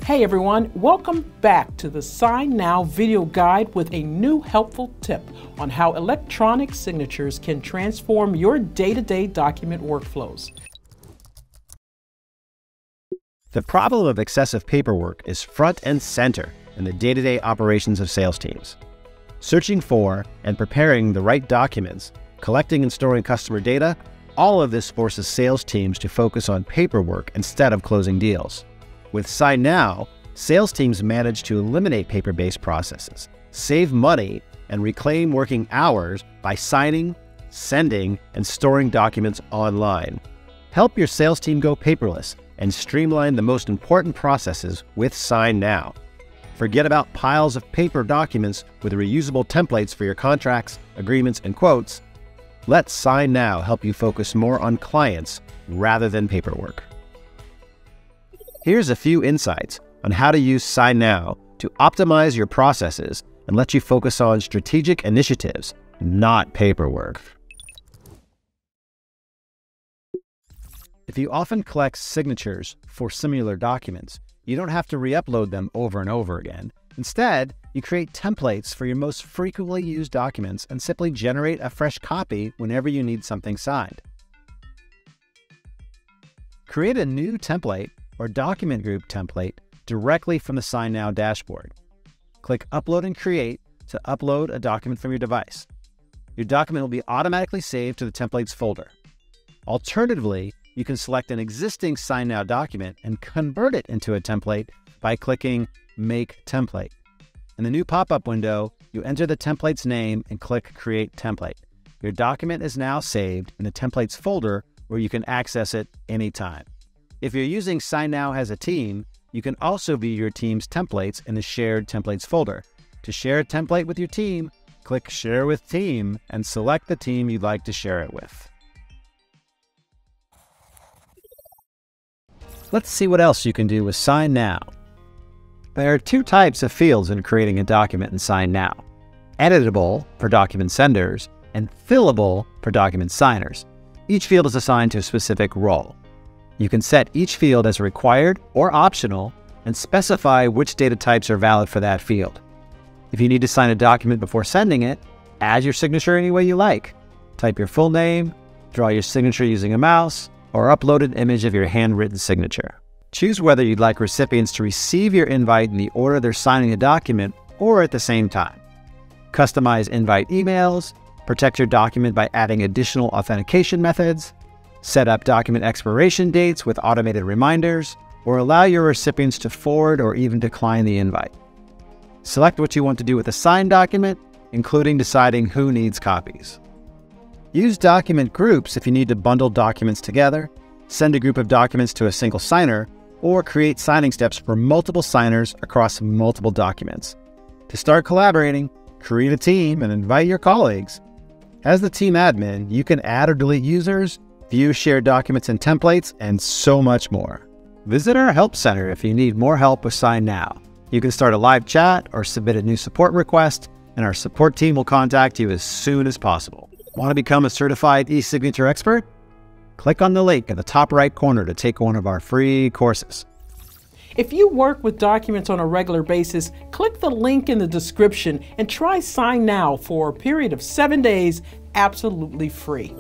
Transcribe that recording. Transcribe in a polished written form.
Hey everyone, welcome back to the signNow video guide with a new helpful tip on how electronic signatures can transform your day-to-day document workflows. The problem of excessive paperwork is front and center in the day-to-day operations of sales teams. Searching for and preparing the right documents, collecting and storing customer data, all of this forces sales teams to focus on paperwork instead of closing deals. With signNow, sales teams manage to eliminate paper-based processes, save money, and reclaim working hours by signing, sending, and storing documents online. Help your sales team go paperless and streamline the most important processes with signNow. Forget about piles of paper documents with reusable templates for your contracts, agreements, and quotes. Let signNow help you focus more on clients rather than paperwork. Here's a few insights on how to use signNow to optimize your processes and let you focus on strategic initiatives, not paperwork. If you often collect signatures for similar documents, you don't have to re-upload them over and over again. Instead, you create templates for your most frequently used documents and simply generate a fresh copy whenever you need something signed. Create a new template or document group template directly from the signNow dashboard. Click Upload and Create to upload a document from your device. Your document will be automatically saved to the templates folder. Alternatively, you can select an existing signNow document and convert it into a template by clicking Make Template. In the new pop-up window, you enter the template's name and click Create Template. Your document is now saved in the templates folder where you can access it anytime. If you're using signNow as a team, you can also view your team's templates in the Shared Templates folder. To share a template with your team, click Share with Team and select the team you'd like to share it with. Let's see what else you can do with signNow. There are two types of fields in creating a document in signNow: editable for document senders and fillable for document signers. Each field is assigned to a specific role. You can set each field as required or optional and specify which data types are valid for that field. If you need to sign a document before sending it, add your signature any way you like. Type your full name, draw your signature using a mouse, or upload an image of your handwritten signature. Choose whether you'd like recipients to receive your invite in the order they're signing a document or at the same time. Customize invite emails, protect your document by adding additional authentication methods, set up document expiration dates with automated reminders, or allow your recipients to forward or even decline the invite. Select what you want to do with a signed document, including deciding who needs copies. Use document groups if you need to bundle documents together, send a group of documents to a single signer, or create signing steps for multiple signers across multiple documents. To start collaborating, create a team and invite your colleagues. As the team admin, you can add or delete users, view shared documents and templates, and so much more. Visit our Help Center if you need more help with signNow. You can start a live chat or submit a new support request, and our support team will contact you as soon as possible. Want to become a certified e-signature expert? Click on the link in the top right corner to take one of our free courses. If you work with documents on a regular basis, click the link in the description and try signNow for a period of 7 days absolutely free.